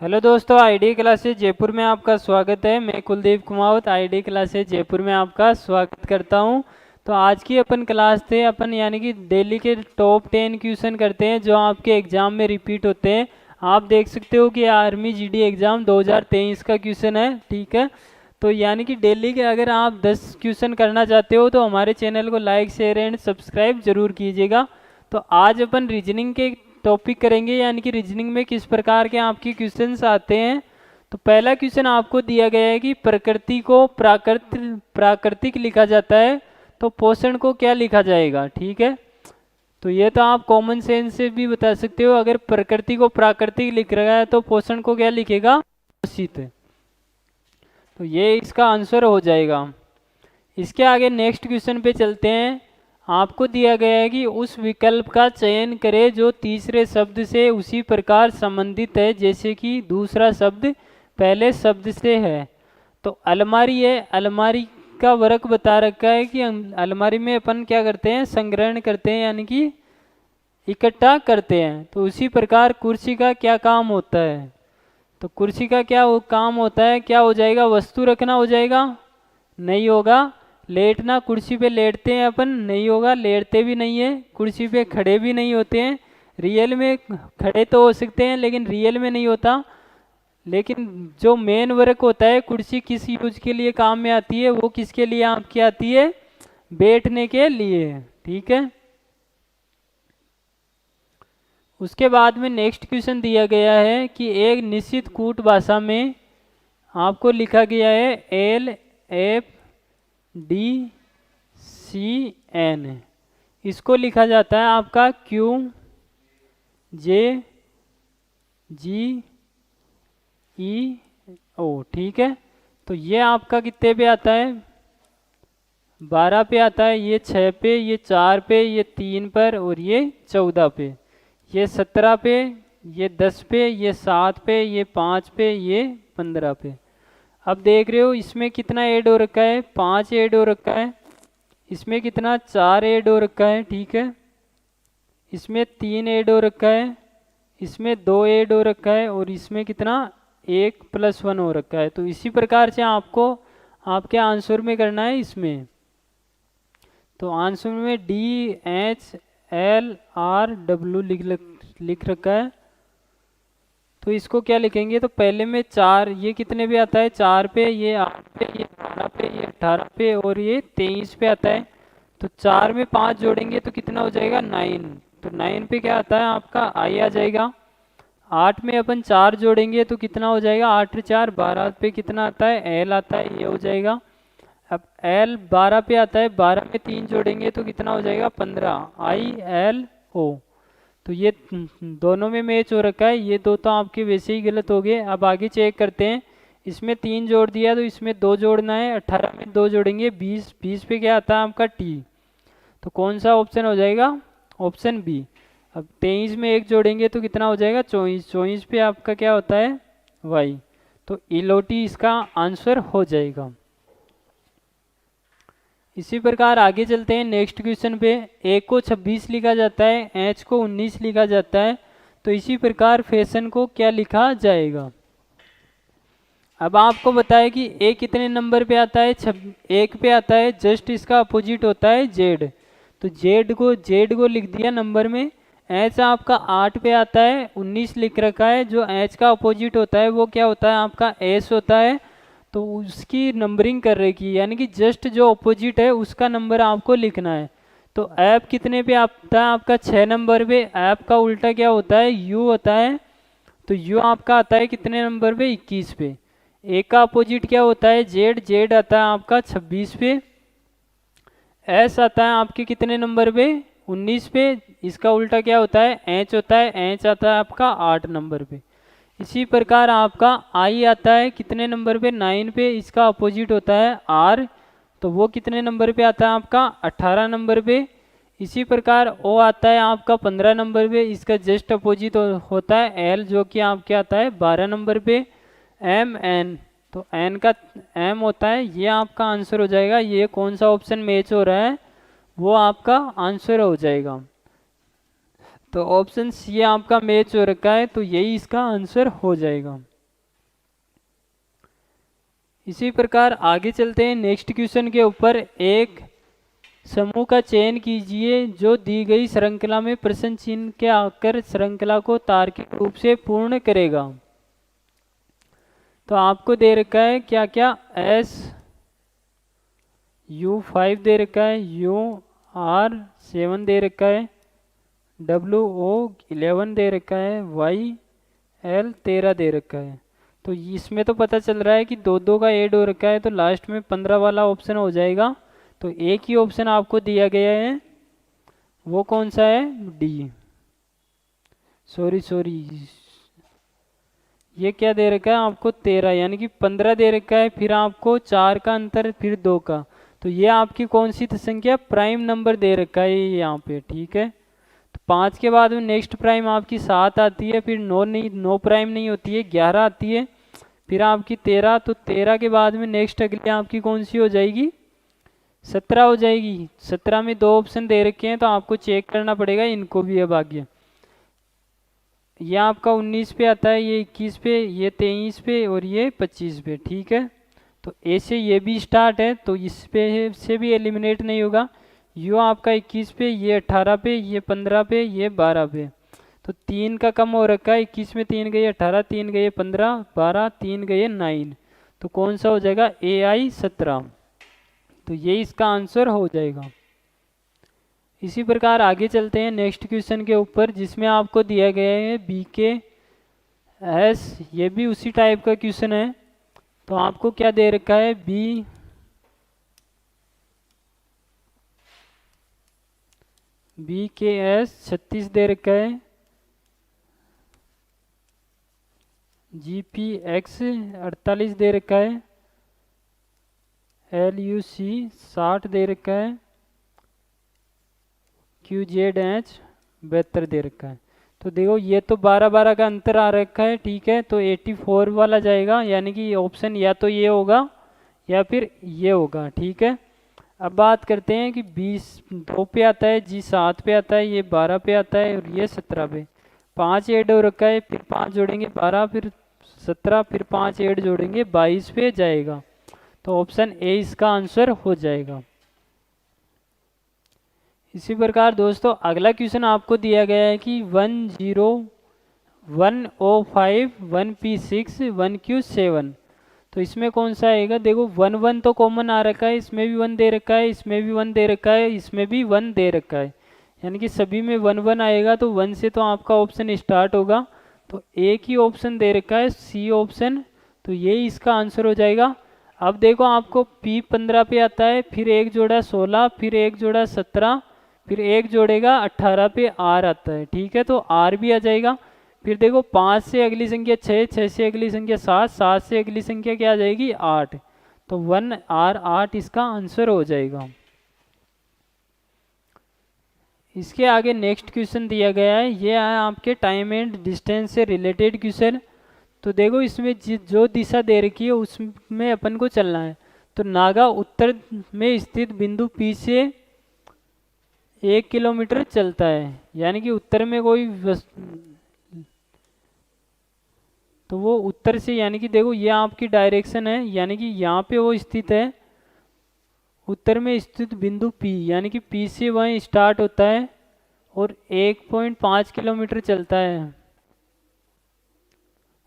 Hello दोस्तों, ID classes Jaipur में आपका स्वागत है। मैं कुलदीप कुमावत आईडी क्लासेस जयपुर में आपका स्वागत करता हूं। तो आज की अपन क्लास थे अपन यानी कि डेली के टॉप 10 क्वेश्चन करते हैं जो आपके एग्ज़ाम में रिपीट होते हैं। आप देख सकते हो कि आर्मी जीडी एग्ज़ाम 2023 का क्वेश्चन है, ठीक है। तो यानी कि डेली के अगर आप 10 क्वेश्चन करना चाहते हो तो हमारे चैनल को लाइक शेयर एंड सब्सक्राइब जरूर कीजिएगा। तो आज अपन रीजनिंग के टॉपिक करेंगे, यानी कि रीजनिंग में किस प्रकार के आपके क्वेश्चंस आते हैं। तो पहला क्वेश्चन आपको दिया गया है कि प्रकृति को प्राकृतिक लिखा जाता है तो पोषण को क्या लिखा जाएगा, ठीक है। तो ये तो आप कॉमन सेंस से भी बता सकते हो। अगर प्रकृति को प्राकृतिक लिख रहा है तो पोषण को क्या लिखेगा, पोषित। तो ये इसका आंसर हो जाएगा। इसके आगे नेक्स्ट क्वेश्चन पे चलते हैं। आपको दिया गया है कि उस विकल्प का चयन करें जो तीसरे शब्द से उसी प्रकार संबंधित है जैसे कि दूसरा शब्द पहले शब्द से है। तो अलमारी है, अलमारी का वर्क बता रखा है कि अलमारी में अपन क्या करते हैं, संग्रहण करते हैं यानी कि इकट्ठा करते हैं। तो उसी प्रकार कुर्सी का क्या काम होता है। तो कुर्सी का क्या काम होता है, क्या हो जाएगा, वस्तु रखना हो जाएगा, नहीं होगा। लेटना, कुर्सी पे लेटते हैं अपन, नहीं होगा, लेटते भी नहीं है। कुर्सी पे खड़े भी नहीं होते हैं, रियल में खड़े तो हो सकते हैं लेकिन रियल में नहीं होता। लेकिन जो मेन वर्क होता है, कुर्सी किस यूज के लिए काम में आती है, वो किसके लिए आपकी आती है, बैठने के लिए, ठीक है। उसके बाद में नेक्स्ट क्वेश्चन दिया गया है कि एक निश्चित कूट भाषा में आपको लिखा गया है LFDCN, इसको लिखा जाता है आपका QJGEO, ठीक है। तो ये आपका कितने पे आता है, 12 पे आता है, ये 6 पे, ये 4 पे, ये 3 पर और ये 14 पे, ये 17 पे, ये 10 पे, ये 7 पे, ये 5 पे, ये 15 पे। अब देख रहे हो इसमें कितना ऐड हो रखा है, 5 ऐड हो रखा है। इसमें कितना, 4 ऐड हो रखा है, ठीक है। इसमें 3 ऐड हो रखा है, इसमें 2 ऐड हो रखा है और इसमें कितना, 1 + 1 हो रखा है। तो इसी प्रकार से आपको आपके आंसर में करना है इसमें। तो आंसर में DHLRW लिख रखा है। तो इसको क्या लिखेंगे, तो पहले में 4, ये कितने पे आता है, 4 पे, ये 8 पे, ये 12 पे, ये 18 पे और ये 23 पे आता है। तो 4 में 5 जोड़ेंगे तो कितना हो जाएगा, 9। तो 9 पे क्या आता है आपका I आ जाएगा। 8 में अपन 4 जोड़ेंगे तो कितना हो जाएगा, 8 × 4 12 पे कितना आता है, L आता है, ये हो जाएगा। अब L 12 पे आता है, 12 में 3 जोड़ेंगे तो कितना हो जाएगा, 15, ILO। तो ये दोनों में मैच हो रखा है, ये दो तो आपके वैसे ही गलत हो गए। अब आगे चेक करते हैं। इसमें 3 जोड़ दिया तो इसमें 2 जोड़ना है, 18 में 2 जोड़ेंगे 20, 20 पे क्या आता है आपका T। तो कौन सा ऑप्शन हो जाएगा, ऑप्शन बी। अब 23 में 1 जोड़ेंगे तो कितना हो जाएगा, 24, 24 पे आपका क्या होता है, Y। तो इलोटी इसका आंसर हो जाएगा। इसी प्रकार आगे चलते हैं नेक्स्ट क्वेश्चन पे। ए को 26 लिखा जाता है, एच को 19 लिखा जाता है। तो इसी प्रकार फैशन को क्या लिखा जाएगा। अब आपको बताया कि ए कितने नंबर पे आता है, 1 पे आता है। जस्ट इसका अपोजिट होता है जेड। तो जेड को लिख दिया नंबर में। एच आपका 8 पे आता है, 19 लिख रखा है। जो एच का अपोजिट होता है वो क्या होता है आपका एस होता है। तो उसकी नंबरिंग कर रखी है, यानी कि जस्ट जो अपोजिट है उसका नंबर आपको लिखना है। तो ऐप कितने पे आता है आपका, 6 नंबर पे। ऐप का उल्टा क्या होता है, यू होता है। तो यू आपका आता है कितने नंबर पे, 21 पे। ए का अपोजिट क्या होता है, जेड। जेड आता है आपका 26 पे। एस आता है आपके कितने नंबर पे, 19 पे। इसका उल्टा क्या होता है, एच होता है। एच आता है आपका 8 नंबर पे। इसी प्रकार आपका आई आता है कितने नंबर पे, 9 पे। इसका अपोजिट होता है आर। तो वो कितने नंबर पे आता है आपका, 18 नंबर पे। इसी प्रकार ओ आता है आपका 15 नंबर पे। इसका जस्ट अपोजिट होता है एल, जो कि आपके आता है 12 नंबर पे। एम एन, तो एन का एम होता है। ये आपका आंसर हो जाएगा। ये कौन सा ऑप्शन मैच हो रहा है, वो आपका आंसर हो जाएगा। तो ऑप्शन सी आपका मैच हो रखा है, तो यही इसका आंसर हो जाएगा। इसी प्रकार आगे चलते हैं नेक्स्ट क्वेश्चन के ऊपर। एक समूह का चयन कीजिए जो दी गई श्रृंखला में प्रश्न चिन्ह के आकर श्रृंखला को तार्किक रूप से पूर्ण करेगा। तो आपको दे रखा है क्या क्या, SU5 दे रखा है, UR7 दे रखा है, WO11 दे रखा है, YL13 दे रखा है। तो इसमें तो पता चल रहा है कि दो दो का ऐड हो रखा है, तो लास्ट में 15 वाला ऑप्शन हो जाएगा। तो एक ही ऑप्शन आपको दिया गया है, वो कौन सा है, डी। सॉरी ये क्या दे रखा है आपको, 13, यानी कि 15 दे रखा है, फिर आपको 4 का अंतर, फिर 2 का। तो ये आपकी कौन सी संख्या, प्राइम नंबर दे रखा है यहाँ पे, ठीक है। तो 5 के बाद में नेक्स्ट प्राइम आपकी 7 आती है, फिर 9 नहीं, 9 प्राइम नहीं होती है, 11 आती है, फिर आपकी 13। तो 13 के बाद में नेक्स्ट अगली आपकी कौन सी हो जाएगी, 17 हो जाएगी। 17 में 2 ऑप्शन दे रखे हैं, तो आपको चेक करना पड़ेगा इनको भी। अब आगे ये आपका 19 पे आता है, ये 21 पे, ये 23 पे और ये 25 पे, ठीक है। तो ए से ये भी स्टार्ट है, तो इस पे से भी एलिमिनेट नहीं होगा। यू आपका 21 पे, ये 18 पे, ये 15 पे, ये 12 पे। तो 3 का कम हो रखा है, 21 में 3 गए 18, 3 गए 15, 12, 3 गए 9। तो कौन सा हो जाएगा, AI 17। तो ये इसका आंसर हो जाएगा। इसी प्रकार आगे चलते हैं नेक्स्ट क्वेश्चन के ऊपर, जिसमें आपको दिया गया है BKS। ये भी उसी टाइप का क्वेश्चन है। तो आपको क्या दे रखा है, BKS 36 दे रखा है, GPX 48 दे रखा है, LUC 60 दे रखा है, QZH 72 दे रखा है। तो देखो ये तो 12-12 का अंतर आ रखा है, ठीक है। तो 84 वाला जाएगा, यानी कि ऑप्शन या तो ये होगा या फिर ये होगा, ठीक है। अब बात करते हैं कि 2 पे आता है, G 7 पे आता है, ये 12 पे आता है और ये 17 पे। 5 ऐड हो रखा है, फिर 5 जोड़ेंगे 12, फिर 17, फिर 5 ऐड जोड़ेंगे 22 पे जाएगा। तो ऑप्शन ए इसका आंसर हो जाएगा। इसी प्रकार दोस्तों अगला क्वेश्चन आपको दिया गया है कि 10105 1P6 1Q7। तो इसमें कौन सा आएगा, देखो 1 तो कॉमन आ रखा है, इसमें भी 1 दे रखा है, इसमें भी 1 दे रखा है, इसमें भी 1 दे रखा है, यानी कि सभी में 1 आएगा। तो 1 से तो आपका ऑप्शन स्टार्ट होगा। तो एक ही ऑप्शन दे रखा है, C ऑप्शन। तो ये इसका आंसर हो जाएगा। अब देखो आपको P15 पे आता है, फिर एक जोड़ा 16, फिर एक जोड़ा 17, फिर एक जोड़ेगा 18 पे R आता है, ठीक है। तो R भी आ जाएगा। फिर देखो 5 से अगली संख्या 6, 6 से अगली संख्या 7, 7 से अगली संख्या क्या आ जाएगी, 8। तो 1R 8 इसका आंसर हो जाएगा। इसके आगे नेक्स्ट क्वेश्चन दिया गया है, ये है आपके टाइम एंड डिस्टेंस से रिलेटेड क्वेश्चन। तो देखो इसमें जो दिशा दे रखी है उसमें अपन को चलना है। तो नागा उत्तर में स्थित बिंदु P से 1 किलोमीटर चलता है, यानी कि उत्तर में कोई तो वो उत्तर से, यानी कि देखो ये आपकी डायरेक्शन है, यानी कि यहाँ पे वो स्थित है उत्तर में स्थित बिंदु P, यानी कि P से वहीं स्टार्ट होता है और 1.5 किलोमीटर चलता है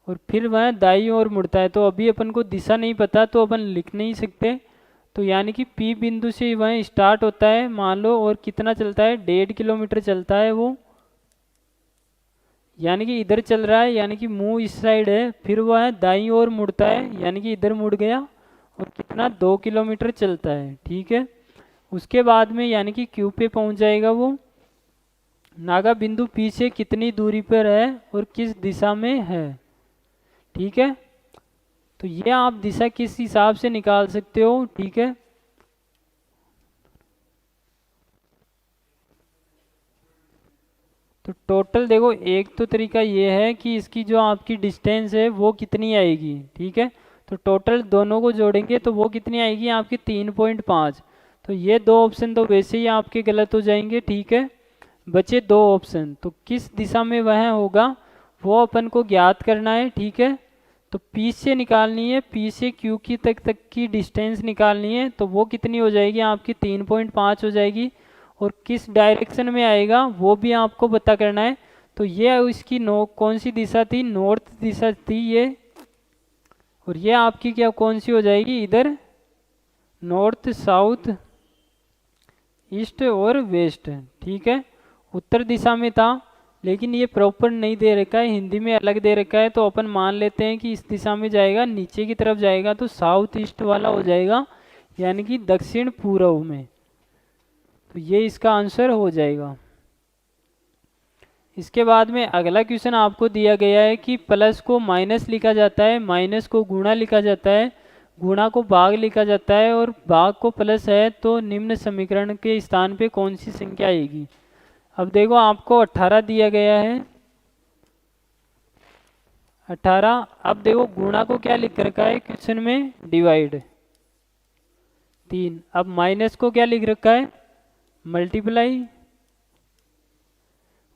और फिर वह दाईं ओर मुड़ता है। तो अभी अपन को दिशा नहीं पता, तो अपन लिख नहीं सकते। तो यानी कि P बिंदु से वह स्टार्ट होता है मान लो, और कितना चलता है, 1.5 किलोमीटर चलता है वो, यानी कि इधर चल रहा है, यानी कि मुंह इस साइड है, फिर वह दाईं ओर मुड़ता है, यानी कि इधर मुड़ गया और कितना 2 किलोमीटर चलता है, ठीक है। उसके बाद में यानी कि Q पे पहुंच जाएगा वो। नागा बिंदु P से कितनी दूरी पर है और किस दिशा में है, ठीक है। तो ये आप दिशा किस हिसाब से निकाल सकते हो, ठीक है। तो टोटल देखो एक तो तरीका ये है कि इसकी जो आपकी डिस्टेंस है वो कितनी आएगी, ठीक है। तो टोटल दोनों को जोड़ेंगे तो वो कितनी आएगी आपकी 3.5। तो ये 2 ऑप्शन तो वैसे ही आपके गलत हो जाएंगे, ठीक है। बचे 2 ऑप्शन, तो किस दिशा में वह होगा वो अपन को ज्ञात करना है, ठीक है। तो P से निकालनी है, P से Q की तक की डिस्टेंस निकालनी है। तो वो कितनी हो जाएगी आपकी 3.5 हो जाएगी। और किस डायरेक्शन में आएगा वो भी आपको पता करना है। तो ये इसकी कौन सी दिशा थी, नॉर्थ दिशा थी ये। और ये आपकी क्या कौन सी हो जाएगी इधर, नॉर्थ, साउथ, ईस्ट और वेस्ट, ठीक है। उत्तर दिशा में था, लेकिन ये प्रॉपर नहीं दे रखा है, हिंदी में अलग दे रखा है। तो अपन मान लेते हैं कि इस दिशा में जाएगा, नीचे की तरफ जाएगा तो साउथ ईस्ट वाला हो जाएगा, यानी कि दक्षिण पूर्व में। तो ये इसका आंसर हो जाएगा। इसके बाद में अगला क्वेश्चन आपको दिया गया है कि प्लस को माइनस लिखा जाता है, माइनस को गुणा लिखा जाता है, गुणा को भाग लिखा जाता है, और भाग को प्लस है। तो निम्न समीकरण के स्थान पे कौन सी संख्या आएगी। अब देखो आपको 18 दिया गया है, 18। अब देखो गुणा को क्या लिख रखा है क्वेश्चन में, डिवाइड 3। अब माइनस को क्या लिख रखा है, मल्टीप्लाई।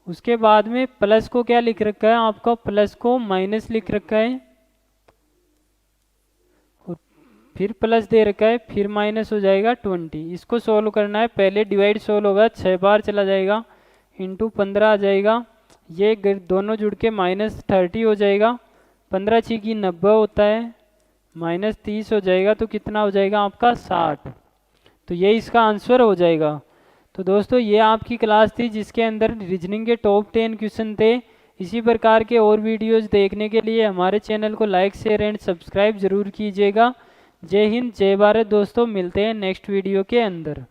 उसके बाद में प्लस को क्या लिख रखा है आपका, प्लस को माइनस लिख रखा है, और फिर प्लस दे रखा है, फिर माइनस हो जाएगा 20। इसको सोल्व करना है, पहले डिवाइड सोल्व होगा, 6 बार चला जाएगा, इंटू 15 आ जाएगा। ये दोनों जुड़ के -30 हो जाएगा, 15 6 की 90 होता है, -30 हो जाएगा। तो कितना हो जाएगा आपका 60। तो ये इसका आंसर हो जाएगा। तो दोस्तों ये आपकी क्लास थी जिसके अंदर रीजनिंग के टॉप 10 क्वेश्चन थे। इसी प्रकार के और वीडियोस देखने के लिए हमारे चैनल को लाइक, शेयर एंड सब्सक्राइब जरूर कीजिएगा। जय हिंद, जय भारत दोस्तों, मिलते हैं नेक्स्ट वीडियो के अंदर।